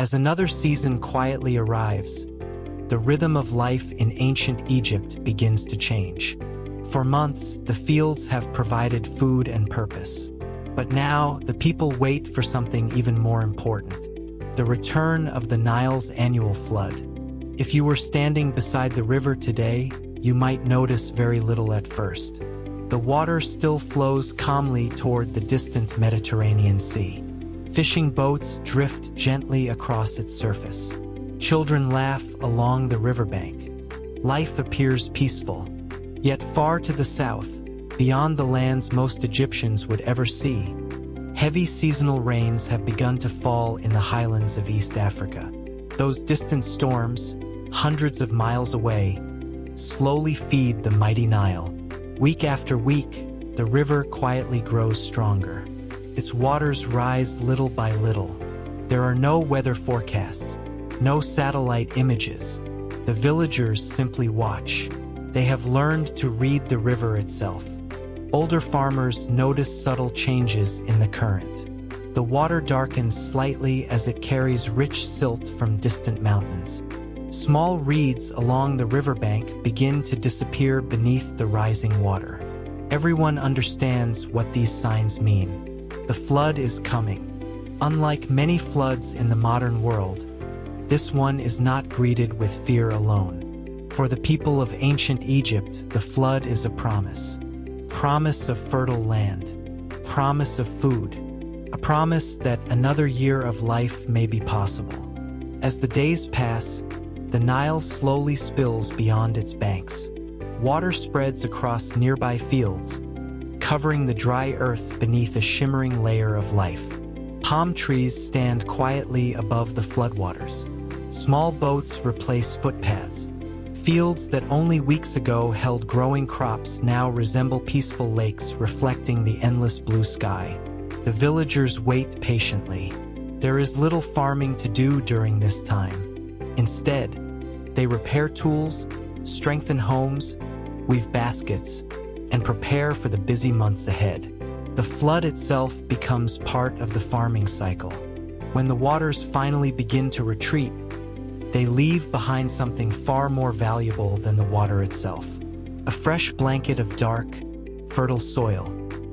As another season quietly arrives, the rhythm of life in ancient Egypt begins to change. For months, the fields have provided food and purpose. But now, the people wait for something even more important: the return of the Nile's annual flood. If you were standing beside the river today, you might notice very little at first. The water still flows calmly toward the distant Mediterranean Sea. Fishing boats drift gently across its surface. Children laugh along the riverbank. Life appears peaceful. Yet far to the south, beyond the lands most Egyptians would ever see, heavy seasonal rains have begun to fall in the highlands of East Africa. Those distant storms, hundreds of miles away, slowly feed the mighty Nile. Week after week, the river quietly grows stronger. Its waters rise little by little. There are no weather forecasts, no satellite images. The villagers simply watch. They have learned to read the river itself. Older farmers notice subtle changes in the current. The water darkens slightly as it carries rich silt from distant mountains. Small reeds along the riverbank begin to disappear beneath the rising water. Everyone understands what these signs mean. The flood is coming. Unlike many floods in the modern world, this one is not greeted with fear alone. For the people of ancient Egypt, the flood is a promise. Promise of fertile land. Promise of food. A promise that another year of life may be possible. As the days pass, the Nile slowly spills beyond its banks. Water spreads across nearby fields, covering the dry earth beneath a shimmering layer of life. Palm trees stand quietly above the floodwaters. Small boats replace footpaths. Fields that only weeks ago held growing crops now resemble peaceful lakes reflecting the endless blue sky. The villagers wait patiently. There is little farming to do during this time. Instead, they repair tools, strengthen homes, weave baskets, and prepare for the busy months ahead. The flood itself becomes part of the farming cycle. When the waters finally begin to retreat, they leave behind something far more valuable than the water itself. A fresh blanket of dark, fertile soil,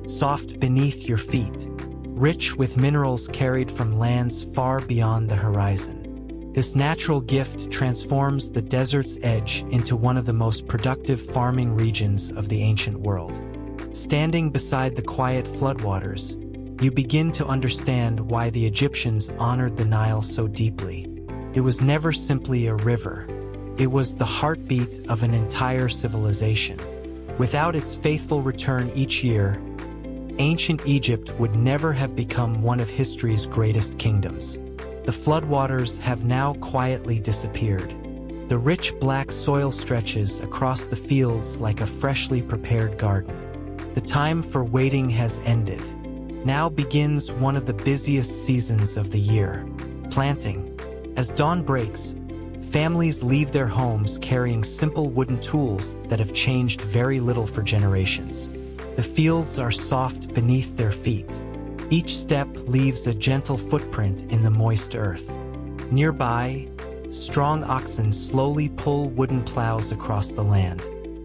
soft beneath your feet, rich with minerals carried from lands far beyond the horizon. This natural gift transforms the desert's edge into one of the most productive farming regions of the ancient world. Standing beside the quiet floodwaters, you begin to understand why the Egyptians honored the Nile so deeply. It was never simply a river. It was the heartbeat of an entire civilization. Without its faithful return each year, ancient Egypt would never have become one of history's greatest kingdoms. The floodwaters have now quietly disappeared. The rich black soil stretches across the fields like a freshly prepared garden. The time for waiting has ended. Now begins one of the busiest seasons of the year: planting. As dawn breaks, families leave their homes carrying simple wooden tools that have changed very little for generations. The fields are soft beneath their feet. Each step leaves a gentle footprint in the moist earth. Nearby, strong oxen slowly pull wooden plows across the land.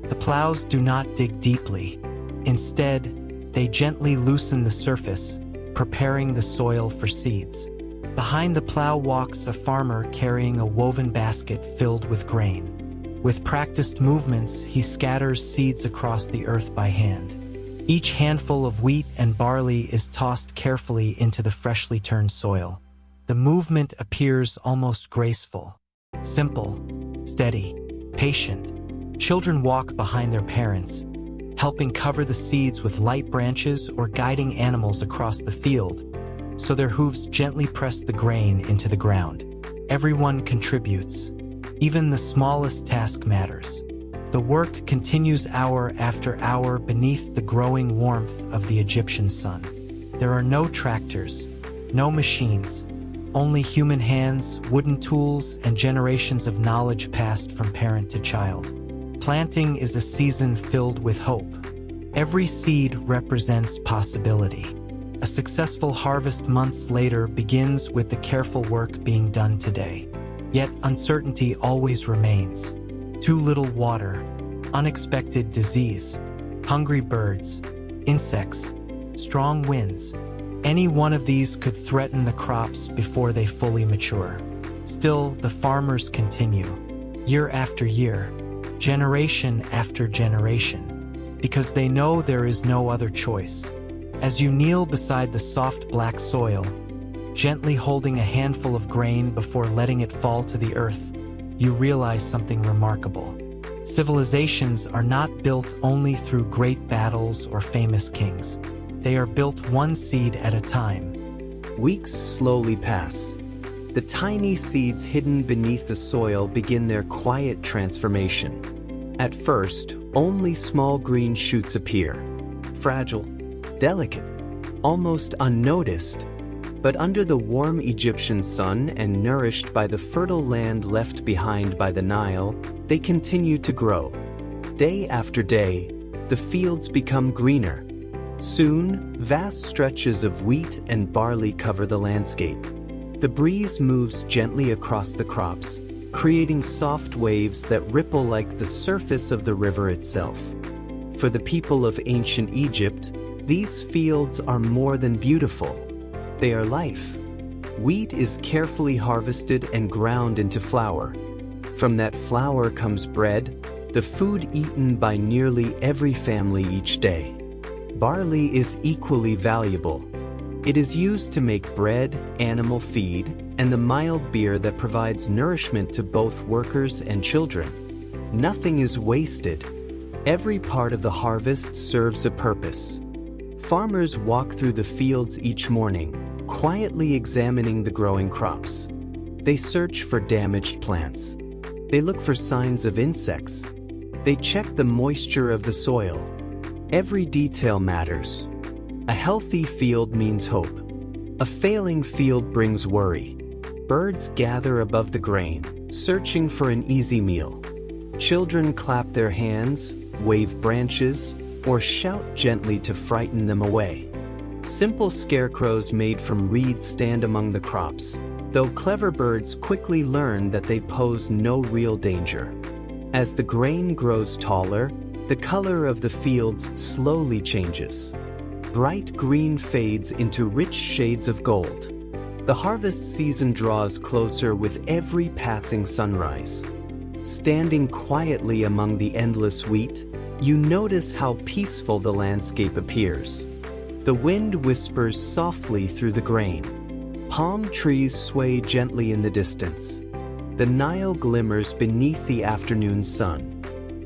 The plows do not dig deeply. Instead, they gently loosen the surface, preparing the soil for seeds. Behind the plow walks a farmer carrying a woven basket filled with grain. With practiced movements, he scatters seeds across the earth by hand. Each handful of wheat and barley is tossed carefully into the freshly turned soil. The movement appears almost graceful, simple, steady, patient. Children walk behind their parents, helping cover the seeds with light branches or guiding animals across the field, so their hooves gently press the grain into the ground. Everyone contributes. Even the smallest task matters. The work continues hour after hour beneath the growing warmth of the Egyptian sun. There are no tractors, no machines, only human hands, wooden tools, and generations of knowledge passed from parent to child. Planting is a season filled with hope. Every seed represents possibility. A successful harvest months later begins with the careful work being done today. Yet uncertainty always remains. Too little water, unexpected disease, hungry birds, insects, strong winds. Any one of these could threaten the crops before they fully mature. Still, the farmers continue, year after year, generation after generation, because they know there is no other choice. As you kneel beside the soft black soil, gently holding a handful of grain before letting it fall to the earth, you realize something remarkable. Civilizations are not built only through great battles or famous kings. They are built one seed at a time. Weeks slowly pass. The tiny seeds hidden beneath the soil begin their quiet transformation. At first, only small green shoots appear, fragile, delicate, almost unnoticed. But under the warm Egyptian sun and nourished by the fertile land left behind by the Nile, they continue to grow. Day after day, the fields become greener. Soon, vast stretches of wheat and barley cover the landscape. The breeze moves gently across the crops, creating soft waves that ripple like the surface of the river itself. For the people of ancient Egypt, these fields are more than beautiful. They are life. Wheat is carefully harvested and ground into flour. From that flour comes bread, the food eaten by nearly every family each day. Barley is equally valuable. It is used to make bread, animal feed, and the mild beer that provides nourishment to both workers and children. Nothing is wasted. Every part of the harvest serves a purpose. Farmers walk through the fields each morning, quietly examining the growing crops. They search for damaged plants. They look for signs of insects. They check the moisture of the soil. Every detail matters. A healthy field means hope. A failing field brings worry. Birds gather above the grain, searching for an easy meal. Children clap their hands, wave branches, or shout gently to frighten them away. Simple scarecrows made from reeds stand among the crops, though clever birds quickly learn that they pose no real danger. As the grain grows taller, the color of the fields slowly changes. Bright green fades into rich shades of gold. The harvest season draws closer with every passing sunrise. Standing quietly among the endless wheat, you notice how peaceful the landscape appears. The wind whispers softly through the grain. Palm trees sway gently in the distance. The Nile glimmers beneath the afternoon sun.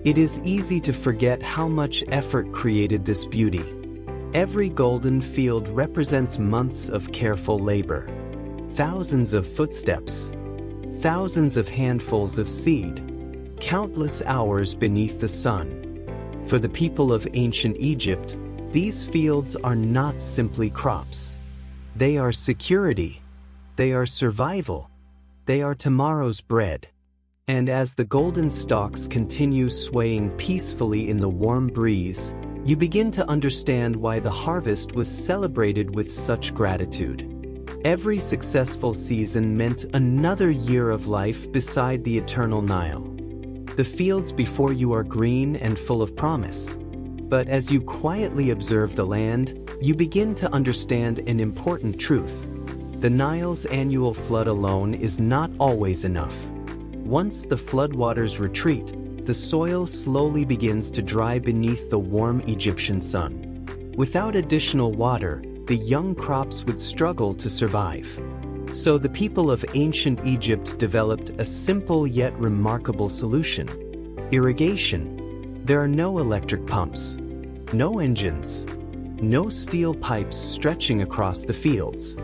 It is easy to forget how much effort created this beauty. Every golden field represents months of careful labor. Thousands of footsteps. Thousands of handfuls of seed. Countless hours beneath the sun. For the people of ancient Egypt, these fields are not simply crops. They are security. They are survival. They are tomorrow's bread. And as the golden stalks continue swaying peacefully in the warm breeze, you begin to understand why the harvest was celebrated with such gratitude. Every successful season meant another year of life beside the eternal Nile. The fields before you are green and full of promise. But as you quietly observe the land, you begin to understand an important truth. The Nile's annual flood alone is not always enough. Once the floodwaters retreat, the soil slowly begins to dry beneath the warm Egyptian sun. Without additional water, the young crops would struggle to survive. So the people of ancient Egypt developed a simple yet remarkable solution: irrigation. There are no electric pumps, no engines, no steel pipes stretching across the fields.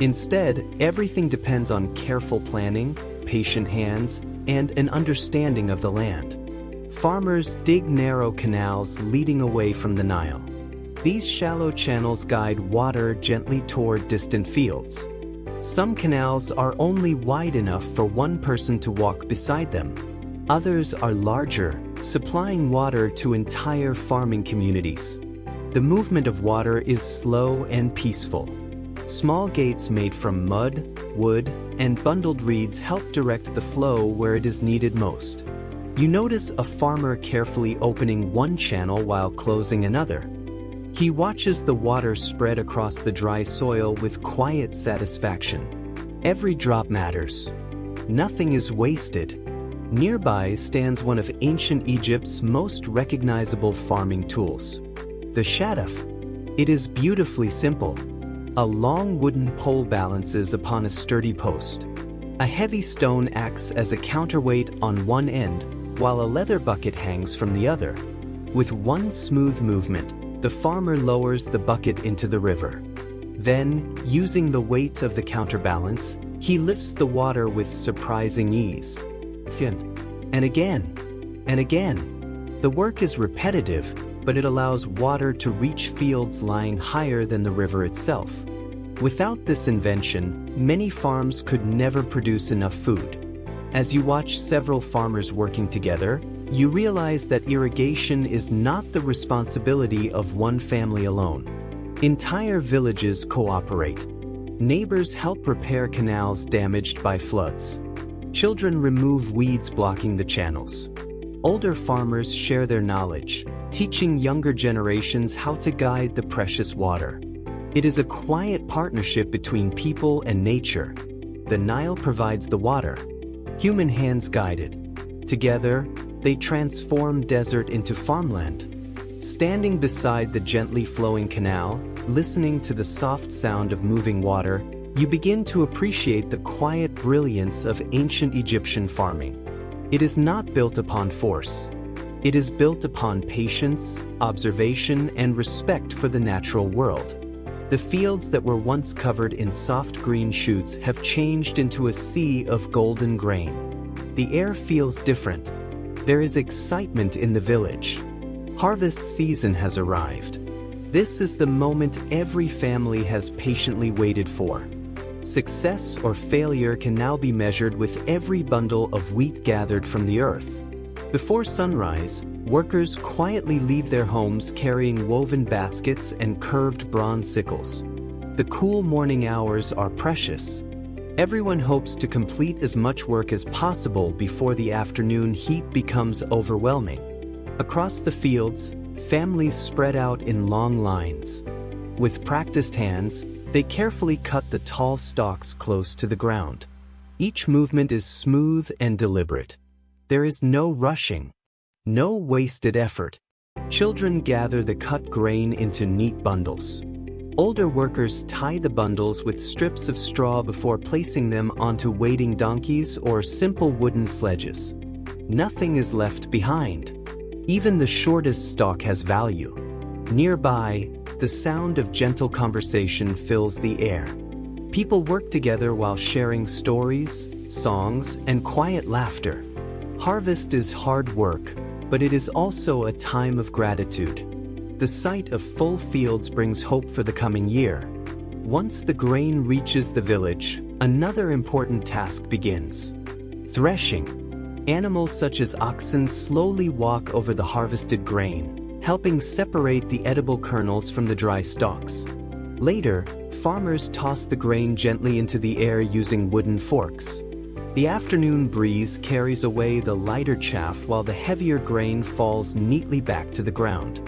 Instead, everything depends on careful planning, patient hands, and an understanding of the land. Farmers dig narrow canals leading away from the Nile. These shallow channels guide water gently toward distant fields. Some canals are only wide enough for one person to walk beside them. Others are larger, supplying water to entire farming communities. The movement of water is slow and peaceful. Small gates made from mud, wood, and bundled reeds help direct the flow where it is needed most. You notice a farmer carefully opening one channel while closing another. He watches the water spread across the dry soil with quiet satisfaction. Every drop matters. Nothing is wasted. Nearby stands one of ancient Egypt's most recognizable farming tools, the shaduf. It is beautifully simple. A long wooden pole balances upon a sturdy post. A heavy stone acts as a counterweight on one end, while a leather bucket hangs from the other. With one smooth movement, the farmer lowers the bucket into the river. Then, using the weight of the counterbalance, he lifts the water with surprising ease. And again, and again. The work is repetitive, but it allows water to reach fields lying higher than the river itself. Without this invention, many farms could never produce enough food. As you watch several farmers working together, you realize that irrigation is not the responsibility of one family alone. Entire villages cooperate. Neighbors help repair canals damaged by floods. Children remove weeds blocking the channels. Older farmers share their knowledge, teaching younger generations how to guide the precious water. It is a quiet partnership between people and nature. The Nile provides the water. Human hands guide it. Together, they transform desert into farmland. Standing beside the gently flowing canal, listening to the soft sound of moving water, you begin to appreciate the quiet brilliance of ancient Egyptian farming. It is not built upon force. It is built upon patience, observation, and respect for the natural world. The fields that were once covered in soft green shoots have changed into a sea of golden grain. The air feels different. There is excitement in the village. Harvest season has arrived. This is the moment every family has patiently waited for. Success or failure can now be measured with every bundle of wheat gathered from the earth. Before sunrise, workers quietly leave their homes carrying woven baskets and curved bronze sickles. The cool morning hours are precious. Everyone hopes to complete as much work as possible before the afternoon heat becomes overwhelming. Across the fields, families spread out in long lines. With practiced hands, they carefully cut the tall stalks close to the ground. Each movement is smooth and deliberate. There is no rushing, no wasted effort. Children gather the cut grain into neat bundles. Older workers tie the bundles with strips of straw before placing them onto waiting donkeys or simple wooden sledges. Nothing is left behind. Even the shortest stalk has value. Nearby, the sound of gentle conversation fills the air. People work together while sharing stories, songs, and quiet laughter. Harvest is hard work, but it is also a time of gratitude. The sight of full fields brings hope for the coming year. Once the grain reaches the village, another important task begins. Threshing. Animals such as oxen slowly walk over the harvested grain, helping separate the edible kernels from the dry stalks. Later, farmers toss the grain gently into the air using wooden forks. The afternoon breeze carries away the lighter chaff while the heavier grain falls neatly back to the ground.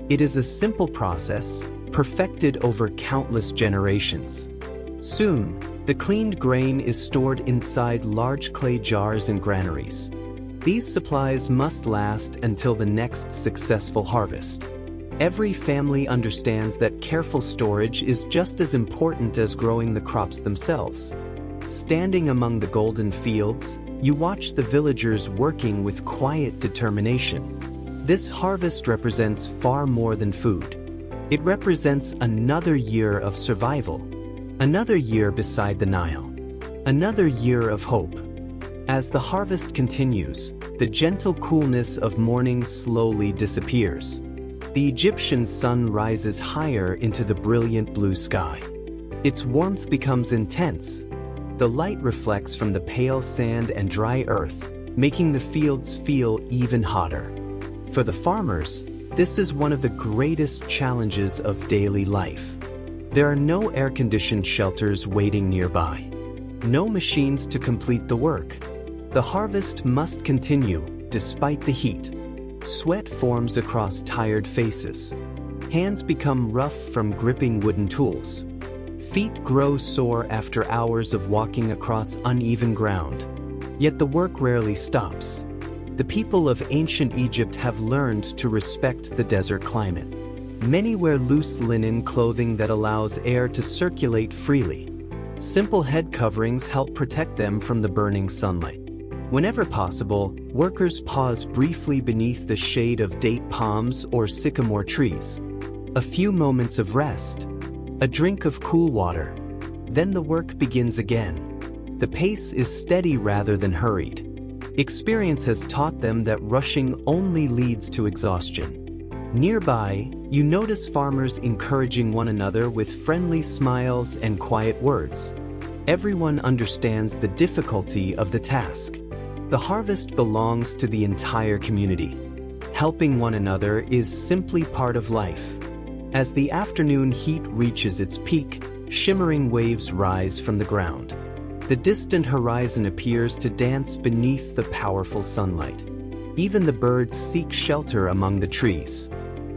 It is a simple process, perfected over countless generations. Soon, the cleaned grain is stored inside large clay jars and granaries. These supplies must last until the next successful harvest. Every family understands that careful storage is just as important as growing the crops themselves. Standing among the golden fields, you watch the villagers working with quiet determination. This harvest represents far more than food. It represents another year of survival, another year beside the Nile, another year of hope. As the harvest continues, the gentle coolness of morning slowly disappears. The Egyptian sun rises higher into the brilliant blue sky. Its warmth becomes intense. The light reflects from the pale sand and dry earth, making the fields feel even hotter. For the farmers, This is one of the greatest challenges of daily life. There are no air-conditioned shelters waiting nearby. No machines to complete the work. The harvest must continue, despite the heat. Sweat forms across tired faces. Hands become rough from gripping wooden tools. Feet grow sore after hours of walking across uneven ground. Yet the work rarely stops. The people of ancient Egypt have learned to respect the desert climate. Many wear loose linen clothing that allows air to circulate freely. Simple head coverings help protect them from the burning sunlight. Whenever possible, workers pause briefly beneath the shade of date palms or sycamore trees. A few moments of rest. A drink of cool water. Then the work begins again. The pace is steady rather than hurried. Experience has taught them that rushing only leads to exhaustion. Nearby, you notice farmers encouraging one another with friendly smiles and quiet words. Everyone understands the difficulty of the task. The harvest belongs to the entire community. Helping one another is simply part of life. As the afternoon heat reaches its peak, shimmering waves rise from the ground. The distant horizon appears to dance beneath the powerful sunlight. Even the birds seek shelter among the trees.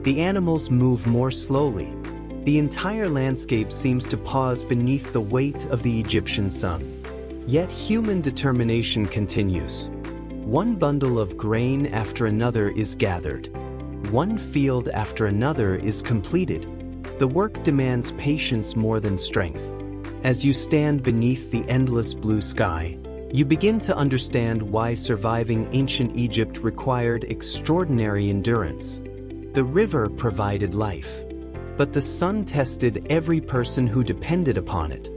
The animals move more slowly. The entire landscape seems to pause beneath the weight of the Egyptian sun. Yet human determination continues. One bundle of grain after another is gathered. One field after another is completed. The work demands patience more than strength. As you stand beneath the endless blue sky, you begin to understand why surviving ancient Egypt required extraordinary endurance. The river provided life, but the sun tested every person who depended upon it.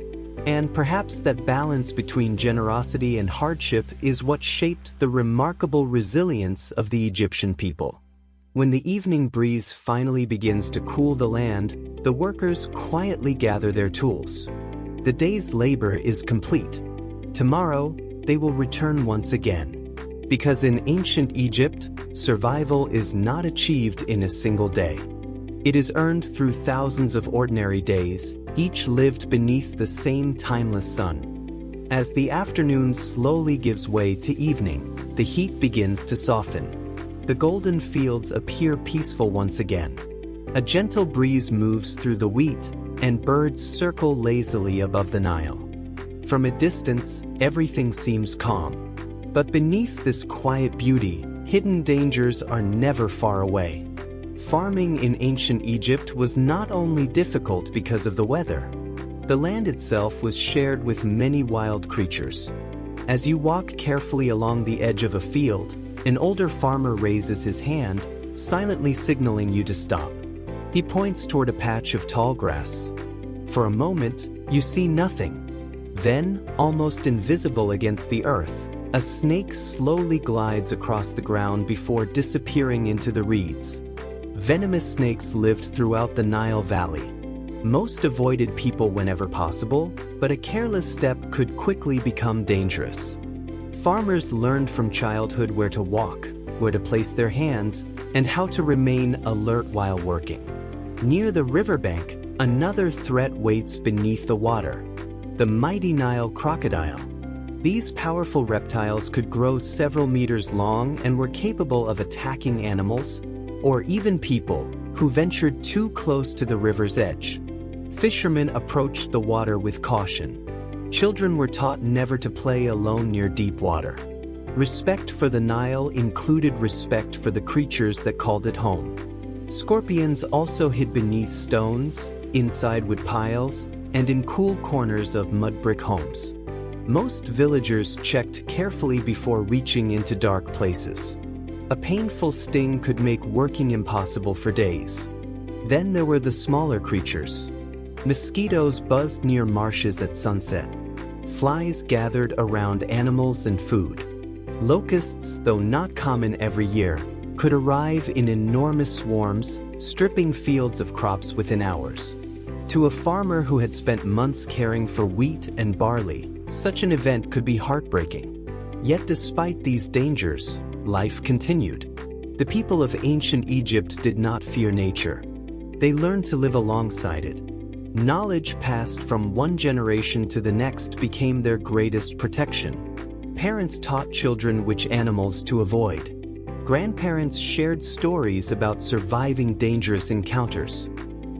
And perhaps that balance between generosity and hardship is what shaped the remarkable resilience of the Egyptian people. When the evening breeze finally begins to cool the land, the workers quietly gather their tools. The day's labor is complete. Tomorrow, they will return once again. Because in ancient Egypt, survival is not achieved in a single day. It is earned through thousands of ordinary days, each lived beneath the same timeless sun. As the afternoon slowly gives way to evening, the heat begins to soften. The golden fields appear peaceful once again. A gentle breeze moves through the wheat, and birds circle lazily above the Nile. From a distance, everything seems calm. But beneath this quiet beauty, hidden dangers are never far away. Farming in ancient Egypt was not only difficult because of the weather. The land itself was shared with many wild creatures. As you walk carefully along the edge of a field, an older farmer raises his hand, silently signaling you to stop. He points toward a patch of tall grass. For a moment, you see nothing. Then, almost invisible against the earth, a snake slowly glides across the ground before disappearing into the reeds. Venomous snakes lived throughout the Nile Valley. Most avoided people whenever possible, but a careless step could quickly become dangerous. Farmers learned from childhood where to walk, where to place their hands, and how to remain alert while working. Near the riverbank, another threat waits beneath the water: the mighty Nile crocodile. These powerful reptiles could grow several meters long and were capable of attacking animals, or even people, who ventured too close to the river's edge. Fishermen approached the water with caution. Children were taught never to play alone near deep water. Respect for the Nile included respect for the creatures that called it home. Scorpions also hid beneath stones, inside wood piles, and in cool corners of mudbrick homes. Most villagers checked carefully before reaching into dark places. A painful sting could make working impossible for days. Then there were the smaller creatures. Mosquitoes buzzed near marshes at sunset. Flies gathered around animals and food. Locusts, though not common every year, could arrive in enormous swarms, stripping fields of crops within hours. To a farmer who had spent months caring for wheat and barley, such an event could be heartbreaking. Yet despite these dangers, life continued. The people of ancient Egypt did not fear nature. They learned to live alongside it. Knowledge passed from one generation to the next became their greatest protection. Parents taught children which animals to avoid. Grandparents shared stories about surviving dangerous encounters.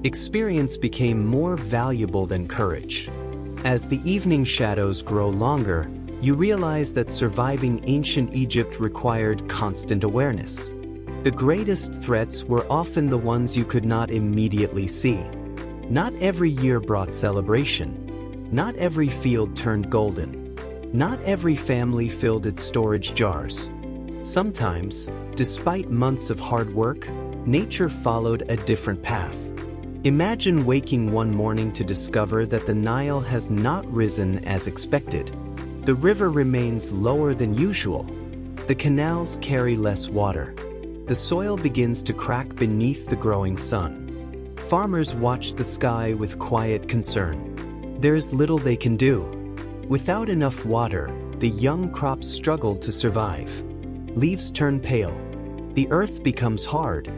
Experience became more valuable than courage. As the evening shadows grow longer, you realize that surviving ancient Egypt required constant awareness. The greatest threats were often the ones you could not immediately see. Not every year brought celebration. Not every field turned golden. Not every family filled its storage jars. Sometimes, despite months of hard work, nature followed a different path. Imagine waking one morning to discover that the Nile has not risen as expected. The river remains lower than usual. The canals carry less water. The soil begins to crack beneath the growing sun. Farmers watch the sky with quiet concern. There's little they can do. Without enough water, the young crops struggle to survive. Leaves turn pale. The earth becomes hard.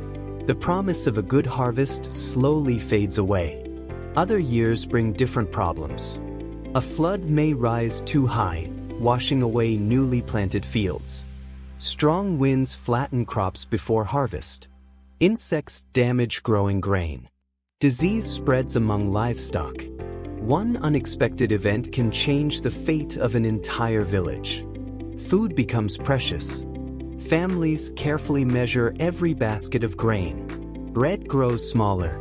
The promise of a good harvest slowly fades away. Other years bring different problems. A flood may rise too high, washing away newly planted fields. Strong winds flatten crops before harvest. Insects damage growing grain. Disease spreads among livestock. One unexpected event can change the fate of an entire village. Food becomes precious. Families carefully measure every basket of grain. Bread grows smaller.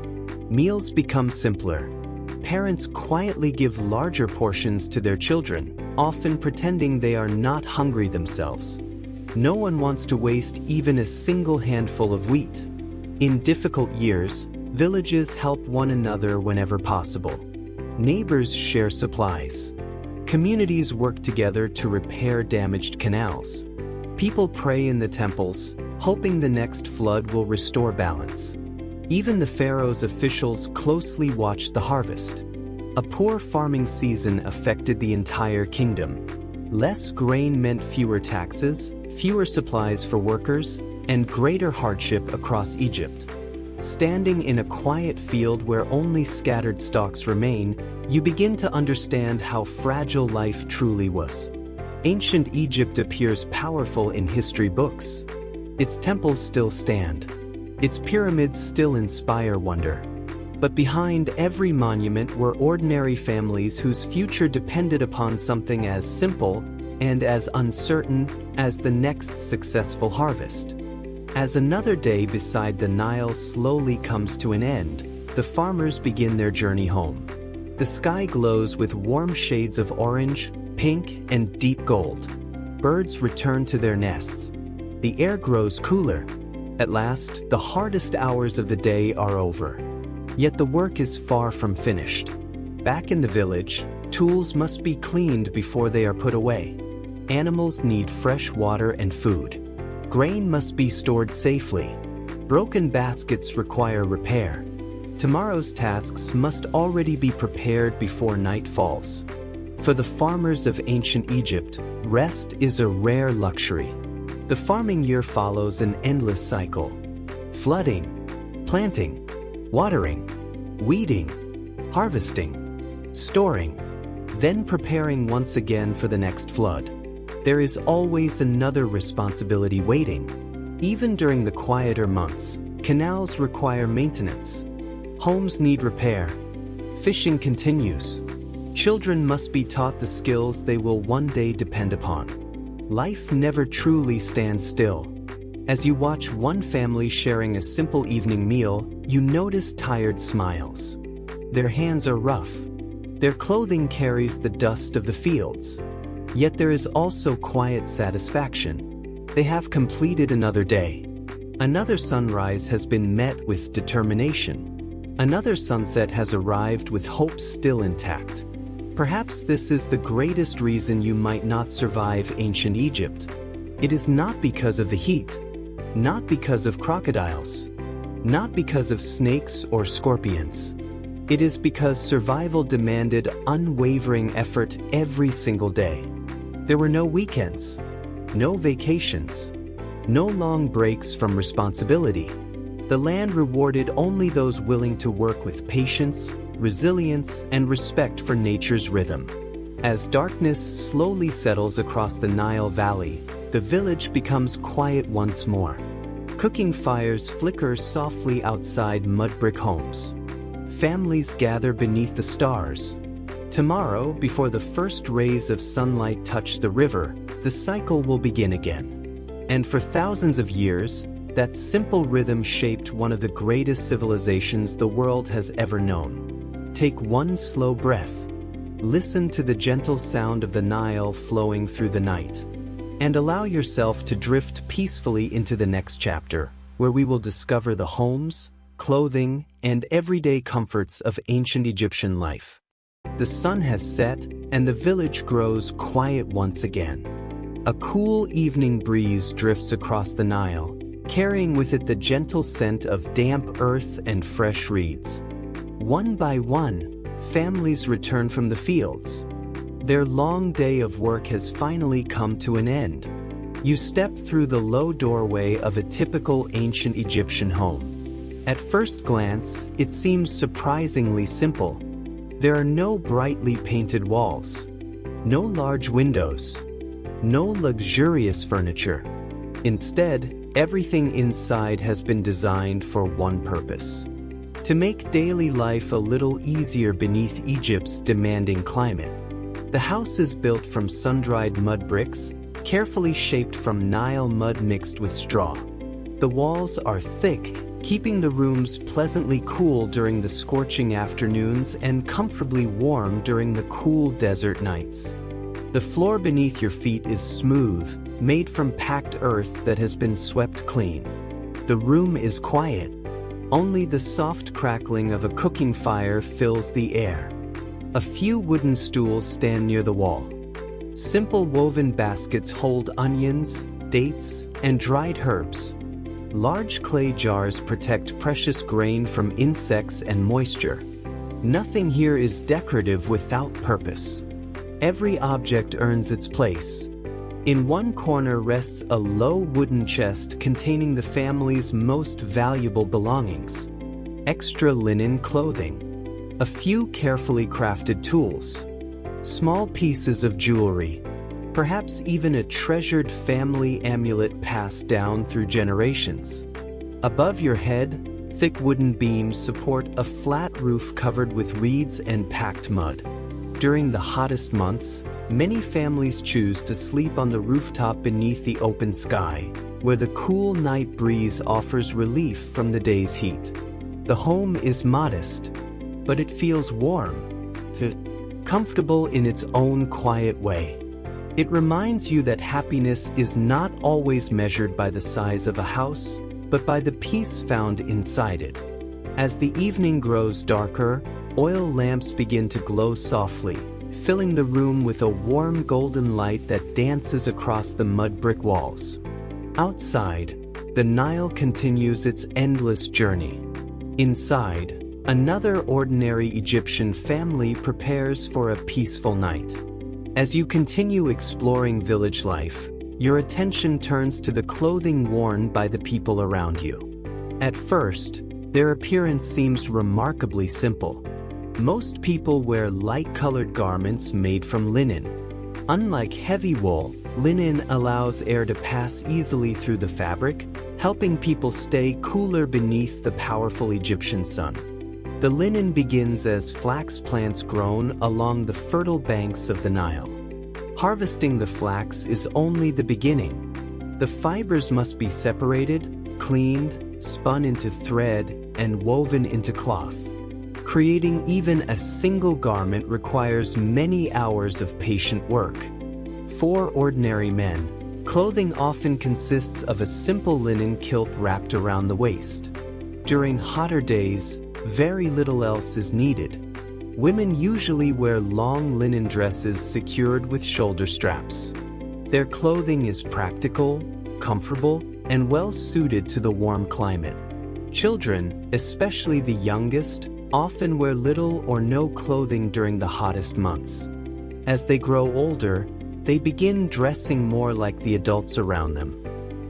Meals become simpler. Parents quietly give larger portions to their children, often pretending they are not hungry themselves. No one wants to waste even a single handful of wheat. In difficult years, villages help one another whenever possible. Neighbors share supplies. Communities work together to repair damaged canals. People pray in the temples, hoping the next flood will restore balance. Even the pharaoh's officials closely watched the harvest. A poor farming season affected the entire kingdom. Less grain meant fewer taxes, fewer supplies for workers, and greater hardship across Egypt. Standing in a quiet field where only scattered stalks remain, you begin to understand how fragile life truly was. Ancient Egypt appears powerful in history books. Its temples still stand. Its pyramids still inspire wonder. But behind every monument were ordinary families whose future depended upon something as simple and as uncertain as the next successful harvest. As another day beside the Nile slowly comes to an end, the farmers begin their journey home. The sky glows with warm shades of orange, pink, and deep gold. Birds return to their nests. The air grows cooler. At last, the hardest hours of the day are over. Yet the work is far from finished. Back in the village, tools must be cleaned before they are put away. Animals need fresh water and food. Grain must be stored safely. Broken baskets require repair. Tomorrow's tasks must already be prepared before night falls. For the farmers of ancient Egypt, rest is a rare luxury. The farming year follows an endless cycle. Flooding, planting, watering, weeding, harvesting, storing, then preparing once again for the next flood. There is always another responsibility waiting. Even during the quieter months, canals require maintenance. Homes need repair. Fishing continues. Children must be taught the skills they will one day depend upon. Life never truly stands still. As you watch one family sharing a simple evening meal, you notice tired smiles. Their hands are rough. Their clothing carries the dust of the fields. Yet there is also quiet satisfaction. They have completed another day. Another sunrise has been met with determination. Another sunset has arrived with hope still intact. Perhaps this is the greatest reason you might not survive ancient Egypt. It is not because of the heat, not because of crocodiles, not because of snakes or scorpions. It is because survival demanded unwavering effort every single day. There were no weekends, no vacations, No long breaks from responsibility. The land rewarded only those willing to work with patience, resilience, and respect for nature's rhythm. As darkness slowly settles across the Nile Valley, the village becomes quiet once more. Cooking fires flicker softly outside mudbrick homes. Families gather beneath the stars. Tomorrow, before the first rays of sunlight touch the river, the cycle will begin again. And for thousands of years, that simple rhythm shaped one of the greatest civilizations the world has ever known. Take one slow breath. Listen to the gentle sound of the Nile flowing through the night. And allow yourself to drift peacefully into the next chapter, where we will discover the homes, clothing, and everyday comforts of ancient Egyptian life. The sun has set, and the village grows quiet once again. A cool evening breeze drifts across the Nile, carrying with it the gentle scent of damp earth and fresh reeds. One by one, families return from the fields. Their long day of work has finally come to an end. You step through the low doorway of a typical ancient Egyptian home. At first glance, it seems surprisingly simple. There are no brightly painted walls, no large windows, no luxurious furniture. Instead, everything inside has been designed for one purpose: to make daily life a little easier beneath Egypt's demanding climate. The house is built from sun-dried mud bricks, carefully shaped from Nile mud mixed with straw. The walls are thick, keeping the rooms pleasantly cool during the scorching afternoons and comfortably warm during the cool desert nights. The floor beneath your feet is smooth, made from packed earth that has been swept clean. The room is quiet. Only the soft crackling of a cooking fire fills the air. A few wooden stools stand near the wall. Simple woven baskets hold onions, dates, and dried herbs. Large clay jars protect precious grain from insects and moisture. Nothing here is decorative without purpose. Every object earns its place. In one corner rests a low wooden chest containing the family's most valuable belongings: extra linen clothing, a few carefully crafted tools, small pieces of jewelry, perhaps even a treasured family amulet passed down through generations. Above your head, thick wooden beams support a flat roof covered with reeds and packed mud. During the hottest months, many families choose to sleep on the rooftop beneath the open sky, where the cool night breeze offers relief from the day's heat. The home is modest, but it feels warm, comfortable in its own quiet way. It reminds you that happiness is not always measured by the size of a house, but by the peace found inside it. As the evening grows darker, oil lamps begin to glow softly, filling the room with a warm golden light that dances across the mud brick walls. Outside, the Nile continues its endless journey. Inside, another ordinary Egyptian family prepares for a peaceful night. As you continue exploring village life, your attention turns to the clothing worn by the people around you. At first, their appearance seems remarkably simple. Most people wear light-colored garments made from linen. Unlike heavy wool, linen allows air to pass easily through the fabric, helping people stay cooler beneath the powerful Egyptian sun. The linen begins as flax plants grown along the fertile banks of the Nile. Harvesting the flax is only the beginning. The fibers must be separated, cleaned, spun into thread, and woven into cloth. Creating even a single garment requires many hours of patient work. For ordinary men, clothing often consists of a simple linen kilt wrapped around the waist. During hotter days, very little else is needed. Women usually wear long linen dresses secured with shoulder straps. Their clothing is practical, comfortable, and well suited to the warm climate. Children, especially the youngest, often wear little or no clothing during the hottest months. As they grow older, they begin dressing more like the adults around them.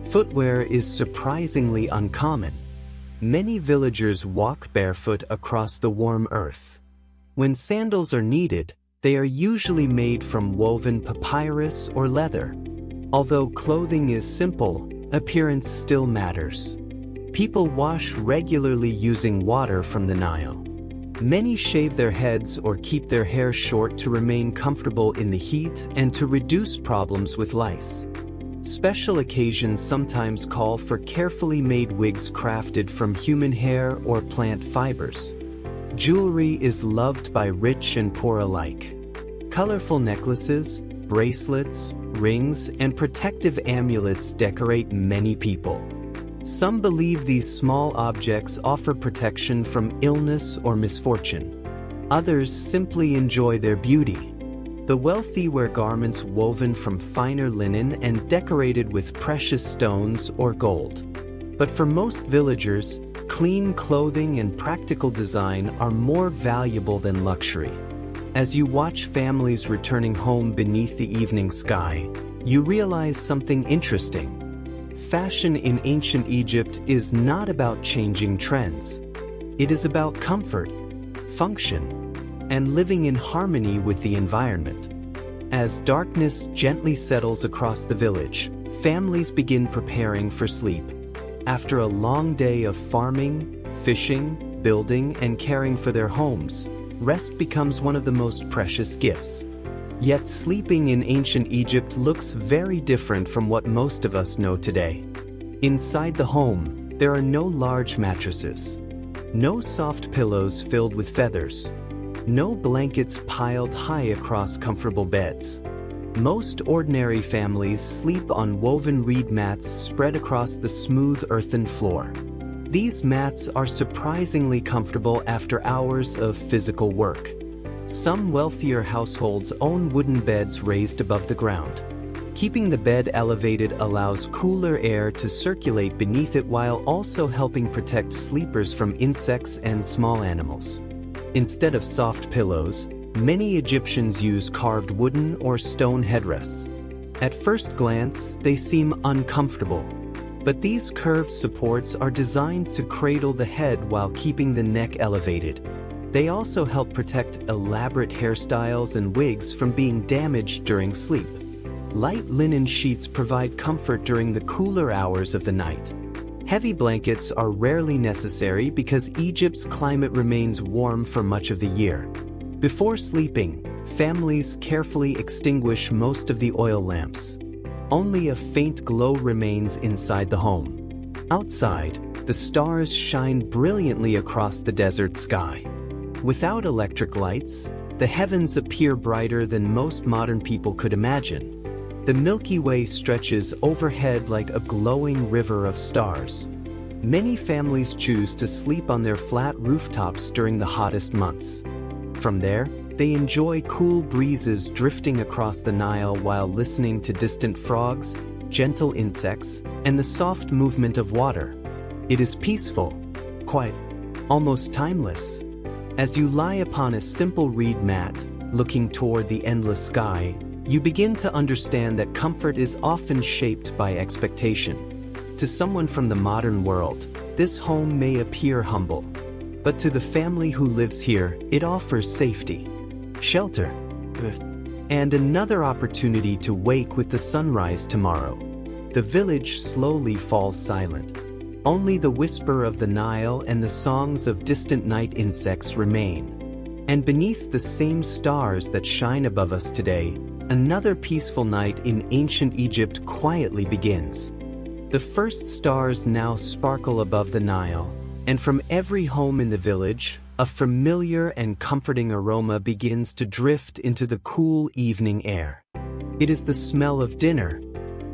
Footwear is surprisingly uncommon. Many villagers walk barefoot across the warm earth. When sandals are needed, they are usually made from woven papyrus or leather. Although clothing is simple, appearance still matters. People wash regularly using water from the Nile. Many shave their heads or keep their hair short to remain comfortable in the heat and to reduce problems with lice. Special occasions sometimes call for carefully made wigs crafted from human hair or plant fibers. Jewelry is loved by rich and poor alike. Colorful necklaces, bracelets, rings, and protective amulets decorate many people. Some believe these small objects offer protection from illness or misfortune. Others simply enjoy their beauty. The wealthy wear garments woven from finer linen and decorated with precious stones or gold. But for most villagers, clean clothing and practical design are more valuable than luxury. As you watch families returning home beneath the evening sky, you realize something interesting. Fashion in ancient Egypt is not about changing trends. It is about comfort, function, and living in harmony with the environment. As darkness gently settles across the village, families begin preparing for sleep. After a long day of farming, fishing, building, and caring for their homes, rest becomes one of the most precious gifts. Yet sleeping in ancient Egypt looks very different from what most of us know today. Inside the home, there are no large mattresses, no soft pillows filled with feathers, no blankets piled high across comfortable beds. Most ordinary families sleep on woven reed mats spread across the smooth earthen floor. These mats are surprisingly comfortable after hours of physical work. Some wealthier households own wooden beds raised above the ground. Keeping the bed elevated allows cooler air to circulate beneath it while also helping protect sleepers from insects and small animals. Instead of soft pillows, many Egyptians use carved wooden or stone headrests. At first glance, they seem uncomfortable, but these curved supports are designed to cradle the head while keeping the neck elevated. They also help protect elaborate hairstyles and wigs from being damaged during sleep. Light linen sheets provide comfort during the cooler hours of the night. Heavy blankets are rarely necessary because Egypt's climate remains warm for much of the year. Before sleeping, families carefully extinguish most of the oil lamps. Only a faint glow remains inside the home. Outside, the stars shine brilliantly across the desert sky. Without electric lights, the heavens appear brighter than most modern people could imagine. The Milky Way stretches overhead like a glowing river of stars. Many families choose to sleep on their flat rooftops during the hottest months. From there, they enjoy cool breezes drifting across the Nile while listening to distant frogs, gentle insects, and the soft movement of water. It is peaceful, quiet, almost timeless. As you lie upon a simple reed mat, looking toward the endless sky, you begin to understand that comfort is often shaped by expectation. To someone from the modern world, this home may appear humble, but to the family who lives here, it offers safety, shelter, and another opportunity to wake with the sunrise tomorrow. The village slowly falls silent. Only the whisper of the Nile and the songs of distant night insects remain. And beneath the same stars that shine above us today, another peaceful night in ancient Egypt quietly begins. The first stars now sparkle above the Nile, and from every home in the village, a familiar and comforting aroma begins to drift into the cool evening air. It is the smell of dinner.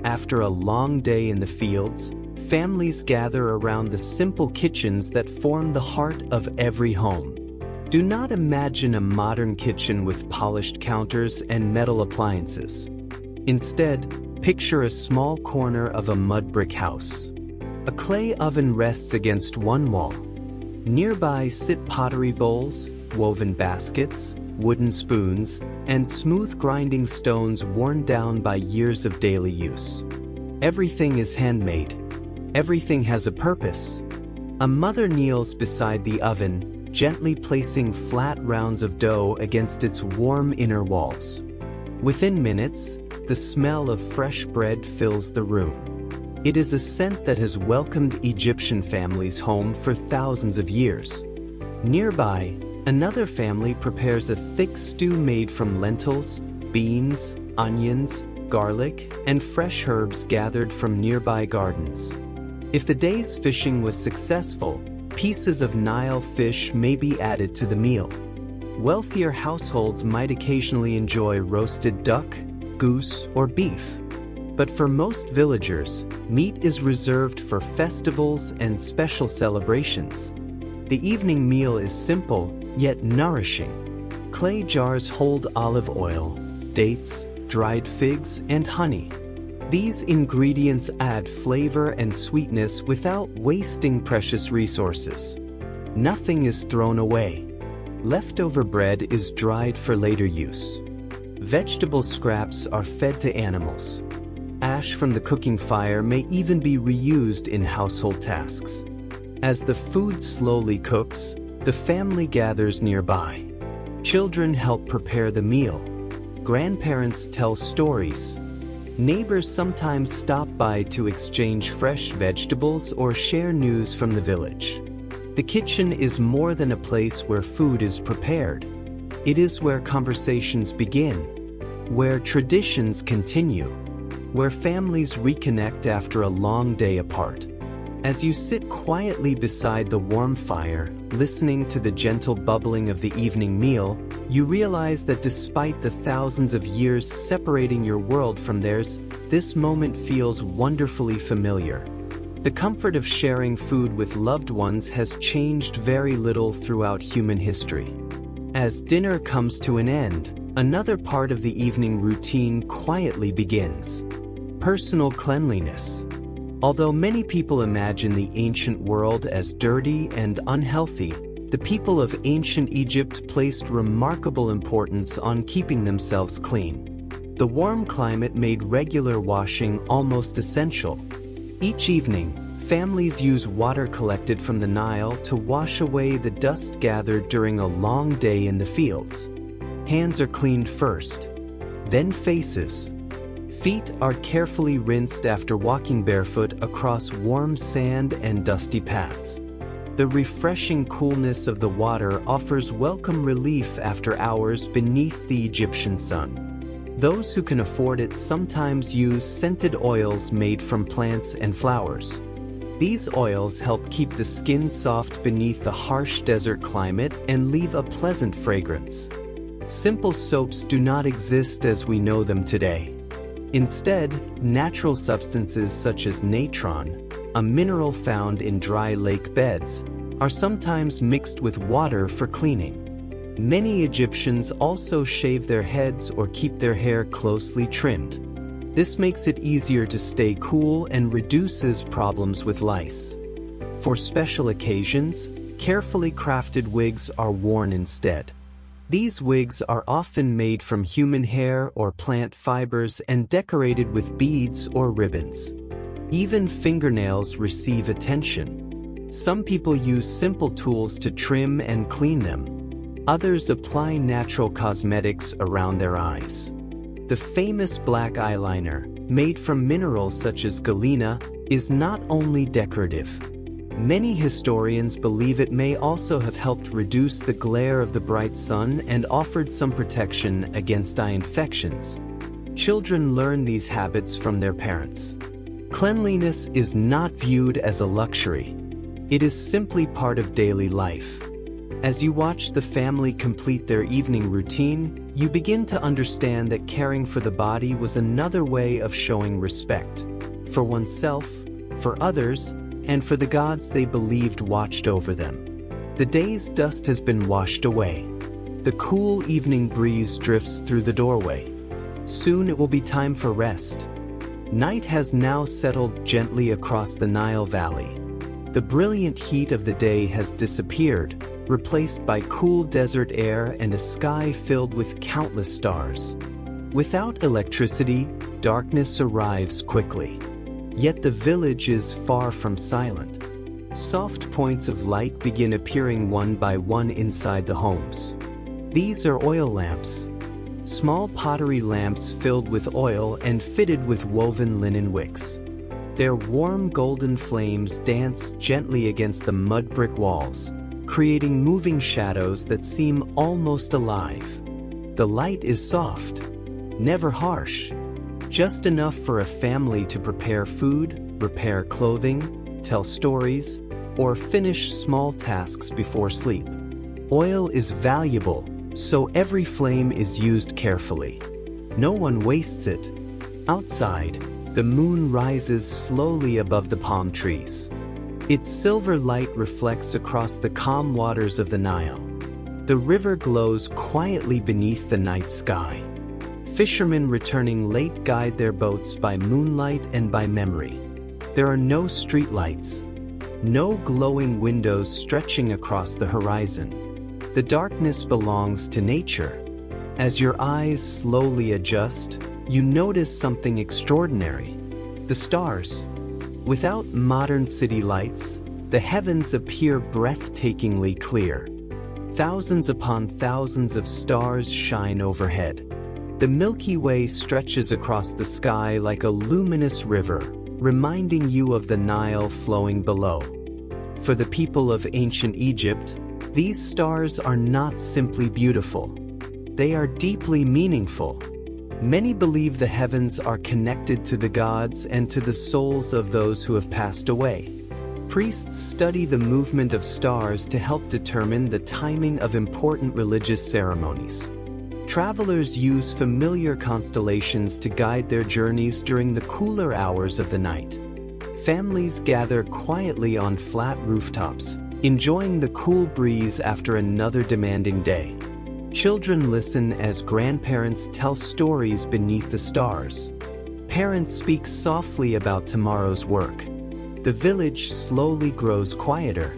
After a long day in the fields, families gather around the simple kitchens that form the heart of every home. Do not imagine a modern kitchen with polished counters and metal appliances. Instead, picture a small corner of a mudbrick house. A clay oven rests against one wall. Nearby sit pottery bowls, woven baskets, wooden spoons, and smooth grinding stones worn down by years of daily use. Everything is handmade. Everything has a purpose. A mother kneels beside the oven, gently placing flat rounds of dough against its warm inner walls. Within minutes, the smell of fresh bread fills the room. It is a scent that has welcomed Egyptian families home for thousands of years. Nearby, another family prepares a thick stew made from lentils, beans, onions, garlic, and fresh herbs gathered from nearby gardens. If the day's fishing was successful, pieces of Nile fish may be added to the meal. Wealthier households might occasionally enjoy roasted duck, goose, or beef. But for most villagers, meat is reserved for festivals and special celebrations. The evening meal is simple, yet nourishing. Clay jars hold olive oil, dates, dried figs, and honey. These ingredients add flavor and sweetness without wasting precious resources. Nothing is thrown away. Leftover bread is dried for later use. Vegetable scraps are fed to animals. Ash from the cooking fire may even be reused in household tasks. As the food slowly cooks, the family gathers nearby. Children help prepare the meal. Grandparents tell stories. Neighbors sometimes stop by to exchange fresh vegetables or share news from the village. The kitchen is more than a place where food is prepared. It is where conversations begin, where traditions continue, where families reconnect after a long day apart. As you sit quietly beside the warm fire, listening to the gentle bubbling of the evening meal, you realize that despite the thousands of years separating your world from theirs, this moment feels wonderfully familiar. The comfort of sharing food with loved ones has changed very little throughout human history. As dinner comes to an end, another part of the evening routine quietly begins. Personal cleanliness. Although many people imagine the ancient world as dirty and unhealthy, the people of ancient Egypt placed remarkable importance on keeping themselves clean. The warm climate made regular washing almost essential. Each evening, families use water collected from the Nile to wash away the dust gathered during a long day in the fields. Hands are cleaned first, then faces. Feet are carefully rinsed after walking barefoot across warm sand and dusty paths. The refreshing coolness of the water offers welcome relief after hours beneath the Egyptian sun. Those who can afford it sometimes use scented oils made from plants and flowers. These oils help keep the skin soft beneath the harsh desert climate and leave a pleasant fragrance. Simple soaps do not exist as we know them today. Instead, natural substances such as natron, a mineral found in dry lake beds, are sometimes mixed with water for cleaning. Many Egyptians also shave their heads or keep their hair closely trimmed. This makes it easier to stay cool and reduces problems with lice. For special occasions, carefully crafted wigs are worn instead. These wigs are often made from human hair or plant fibers and decorated with beads or ribbons. Even fingernails receive attention. Some people use simple tools to trim and clean them. Others apply natural cosmetics around their eyes. The famous black eyeliner, made from minerals such as galena, is not only decorative. Many historians believe it may also have helped reduce the glare of the bright sun and offered some protection against eye infections. Children learn these habits from their parents. Cleanliness is not viewed as a luxury. It is simply part of daily life. As you watch the family complete their evening routine, you begin to understand that caring for the body was another way of showing respect for oneself, for others, and for the gods they believed watched over them. The day's dust has been washed away. The cool evening breeze drifts through the doorway. Soon it will be time for rest. Night has now settled gently across the Nile Valley. The brilliant heat of the day has disappeared, replaced by cool desert air and a sky filled with countless stars. Without electricity, darkness arrives quickly. Yet the village is far from silent. Soft points of light begin appearing one by one inside the homes. These are oil lamps. Small pottery lamps filled with oil and fitted with woven linen wicks. Their warm golden flames dance gently against the mud-brick walls, creating moving shadows that seem almost alive. The light is soft, never harsh, just enough for a family to prepare food, repair clothing, tell stories, or finish small tasks before sleep. Oil is valuable, so every flame is used carefully. No one wastes it. Outside, the moon rises slowly above the palm trees. Its silver light reflects across the calm waters of the Nile. The river glows quietly beneath the night sky. Fishermen returning late guide their boats by moonlight and by memory. There are no streetlights, no glowing windows stretching across the horizon. The darkness belongs to nature. As your eyes slowly adjust, you notice something extraordinary. The stars. Without modern city lights, the heavens appear breathtakingly clear. Thousands upon thousands of stars shine overhead. The Milky Way stretches across the sky like a luminous river, reminding you of the Nile flowing below. For the people of ancient Egypt, these stars are not simply beautiful. They are deeply meaningful. Many believe the heavens are connected to the gods and to the souls of those who have passed away. Priests study the movement of stars to help determine the timing of important religious ceremonies. Travelers use familiar constellations to guide their journeys during the cooler hours of the night. Families gather quietly on flat rooftops, enjoying the cool breeze after another demanding day. Children listen as grandparents tell stories beneath the stars. Parents speak softly about tomorrow's work. The village slowly grows quieter.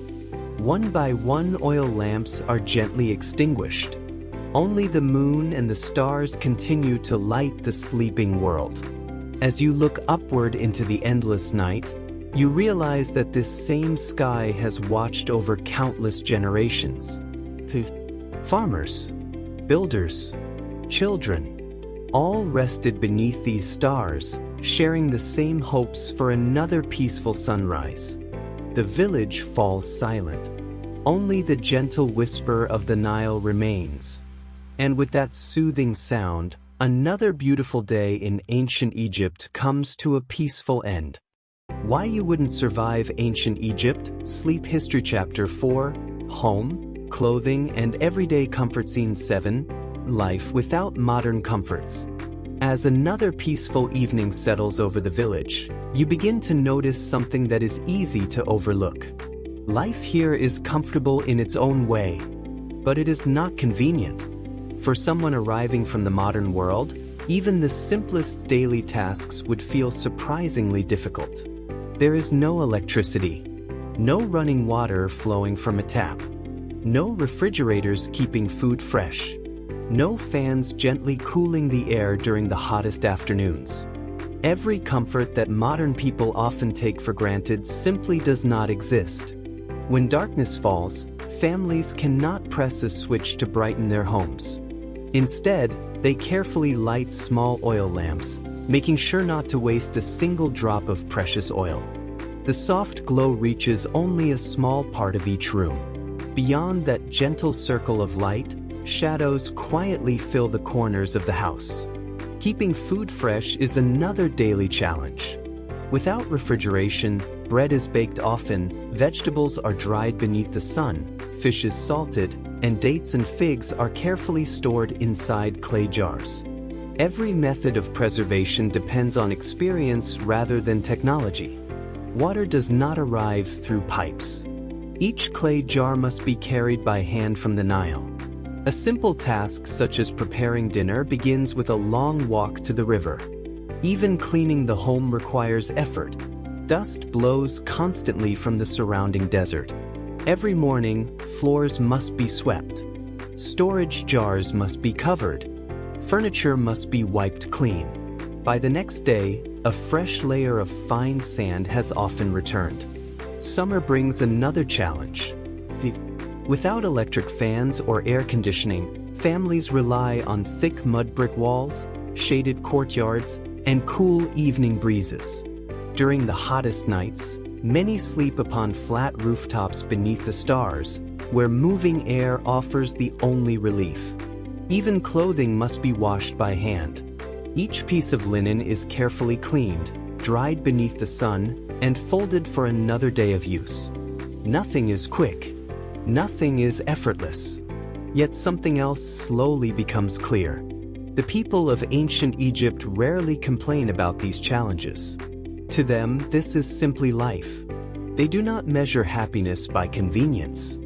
One by one, oil lamps are gently extinguished. Only the moon and the stars continue to light the sleeping world. As you look upward into the endless night, you realize that this same sky has watched over countless generations. Farmers, builders, children, all rested beneath these stars, sharing the same hopes for another peaceful sunrise. The village falls silent. Only the gentle whisper of the Nile remains. And with that soothing sound, another beautiful day in ancient Egypt comes to a peaceful end. Why you wouldn't survive ancient Egypt? Sleep History Chapter 4, Home, Clothing, and Everyday Comfort. Scene 7, Life without modern comforts. As another peaceful evening settles over the village, you begin to notice something that is easy to overlook. Life here is comfortable in its own way, but it is not convenient. For someone arriving from the modern world, even the simplest daily tasks would feel surprisingly difficult. There is no electricity, no running water flowing from a tap, no refrigerators keeping food fresh, no fans gently cooling the air during the hottest afternoons. Every comfort that modern people often take for granted simply does not exist. When darkness falls, families cannot press a switch to brighten their homes. Instead, they carefully light small oil lamps, making sure not to waste a single drop of precious oil. The soft glow reaches only a small part of each room. Beyond that gentle circle of light, shadows quietly fill the corners of the house. Keeping food fresh is another daily challenge. Without refrigeration, bread is baked often, vegetables are dried beneath the sun, fish is salted, and dates and figs are carefully stored inside clay jars. Every method of preservation depends on experience rather than technology. Water does not arrive through pipes. Each clay jar must be carried by hand from the Nile. A simple task such as preparing dinner begins with a long walk to the river. Even cleaning the home requires effort. Dust blows constantly from the surrounding desert. Every morning, floors must be swept. Storage jars must be covered. Furniture must be wiped clean. By the next day, A fresh layer of fine sand has often returned. Summer brings another challenge. Without electric fans or air conditioning, families rely on thick mudbrick walls, shaded courtyards, and cool evening breezes. During the hottest nights, many sleep upon flat rooftops beneath the stars, where moving air offers the only relief. Even clothing must be washed by hand. Each piece of linen is carefully cleaned, dried beneath the sun, and folded for another day of use. Nothing is quick. Nothing is effortless. Yet something else slowly becomes clear. The people of ancient Egypt rarely complain about these challenges. To them, this is simply life. They do not measure happiness by convenience.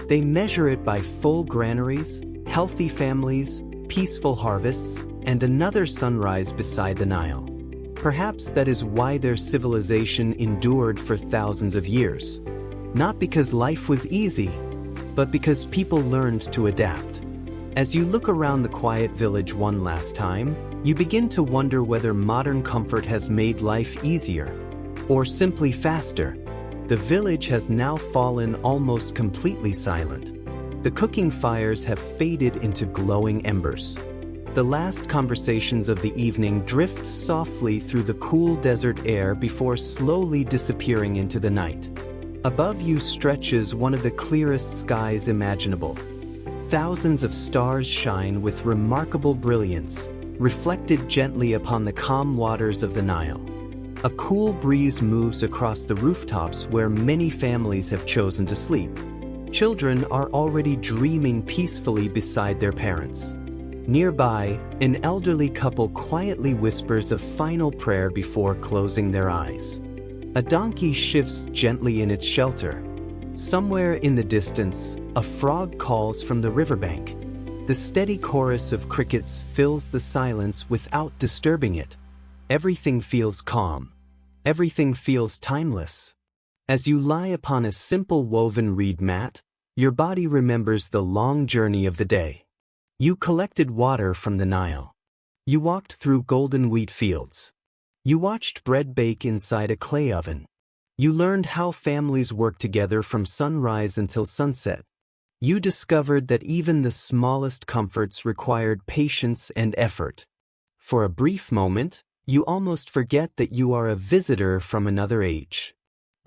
They measure it by full granaries, healthy families, peaceful harvests, and another sunrise beside the Nile. Perhaps that is why their civilization endured for thousands of years. Not because life was easy, but because people learned to adapt. As you look around the quiet village one last time, you begin to wonder whether modern comfort has made life easier, or simply faster. The village has now fallen almost completely silent. The cooking fires have faded into glowing embers. The last conversations of the evening drift softly through the cool desert air before slowly disappearing into the night. Above you stretches one of the clearest skies imaginable. Thousands of stars shine with remarkable brilliance, reflected gently upon the calm waters of the Nile. A cool breeze moves across the rooftops where many families have chosen to sleep. Children are already dreaming peacefully beside their parents. Nearby, an elderly couple quietly whispers a final prayer before closing their eyes. A donkey shifts gently in its shelter. Somewhere in the distance, a frog calls from the riverbank. The steady chorus of crickets fills the silence without disturbing it. Everything feels calm. Everything feels timeless. As you lie upon a simple woven reed mat, your body remembers the long journey of the day. You collected water from the Nile. You walked through golden wheat fields. You watched bread bake inside a clay oven. You learned how families work together from sunrise until sunset. You discovered that even the smallest comforts required patience and effort. For a brief moment, you almost forget that you are a visitor from another age.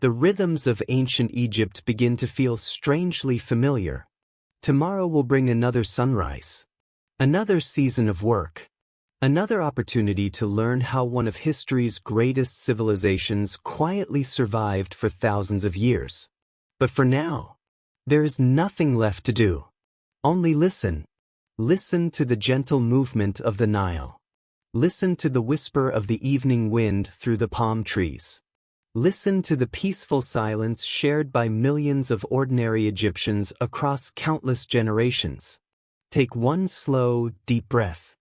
The rhythms of ancient Egypt begin to feel strangely familiar. Tomorrow will bring another sunrise, another season of work, another opportunity to learn how one of history's greatest civilizations quietly survived for thousands of years. But for now, there is nothing left to do. Only listen. Listen to the gentle movement of the Nile. Listen to the whisper of the evening wind through the palm trees. Listen to the peaceful silence shared by millions of ordinary Egyptians across countless generations. Take one slow, deep breath.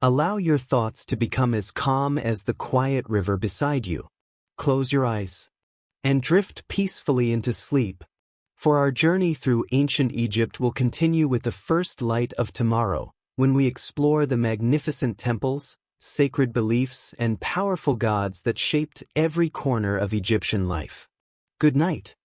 Allow your thoughts to become as calm as the quiet river beside you. Close your eyes and drift peacefully into sleep, for our journey through ancient Egypt will continue with the first light of tomorrow, when we explore the magnificent temples, sacred beliefs, and powerful gods that shaped every corner of Egyptian life. Good night.